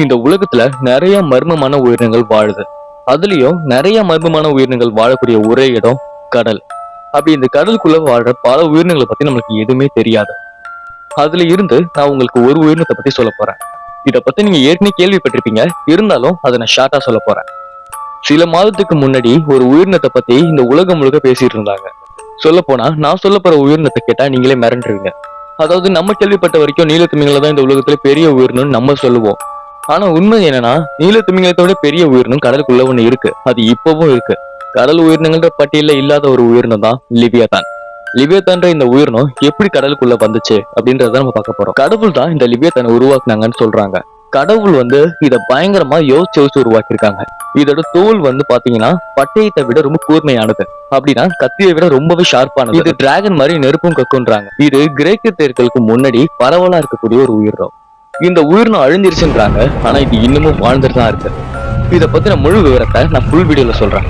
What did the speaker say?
இந்த உலகத்துல நிறைய மர்மமான உயிரினங்கள் வாழுது. அதுலயும் நிறைய மர்மமான உயிரினங்கள் வாழக்கூடிய ஒரே இடம் கடல். அப்படி இந்த கடலுக்குள்ள வாழ்ற பல உயிரினங்களை பத்தி நம்மளுக்கு எதுவுமே தெரியாது. அதுல இருந்து நான் உங்களுக்கு ஒரு உயிரினத்தை பத்தி சொல்ல போறேன். இத பத்தி நீங்க ஏற்கனவே கேள்விப்பட்டிருப்பீங்க, இருந்தாலும் அதை நான் ஷார்ட்டா சொல்ல போறேன். சில மாதத்துக்கு முன்னாடி ஒரு உயிரினத்தை பத்தி இந்த உலகம் முழுக்க பேசிட்டு இருந்தாங்க. சொல்ல போனா நான் சொல்ல போற உயிரினத்தை கேட்டா நீங்களே மிரண்டுருவீங்க. அதாவது நம்ம கேள்விப்பட்ட வரைக்கும் நீலத்திமிங்கலம் தான் இந்த உலகத்துல பெரிய உயிரினம்னு நம்ம சொல்லுவோம். ஆனா உண்மை என்னன்னா, நீலத்திமிங்கலத்தோட பெரிய உயிரினம் கடலுக்குள்ள ஒண்ணு இருக்கு. அது இப்பவும் இருக்கு. கடல் உயிரினங்கள்ன்ற பட்டியல இல்லாத ஒரு உயிரினம் தான் லிவியதான். லிவியதான்ற இந்த உயிரினம் எப்படி கடலுக்குள்ள வந்துச்சு அப்படின்றத நம்ம பார்க்க போறோம். கடவுள் தான் இந்த லிவியதானை உருவாக்குனாங்கன்னு சொல்றாங்க. கடவுள் இத பயங்கரமா யோசிச்சு உருவாக்கியிருக்காங்க. இதோட தோல் பாத்தீங்கன்னா பட்டயத்தை விட ரொம்ப கூர்மையானது. அப்படின்னா கத்தியை விட ரொம்பவே ஷார்ப்பானது. இது டிராகன் மாதிரி நெருப்பும் கக்குன்றாங்க. இது கிரேக்க தேர்களுக்கு முன்னாடி பரவலா இருக்கக்கூடிய ஒரு உயிரினம். இந்த உயிரினம் அழிஞ்சிருச்சுன்றாங்க. ஆனா இது இன்னமும் வாழ்ந்துட்டு தான் இருக்கு. இதை பத்தின முழு விவரத்தை நான் ஃபுல் வீடியோல சொல்றேன்.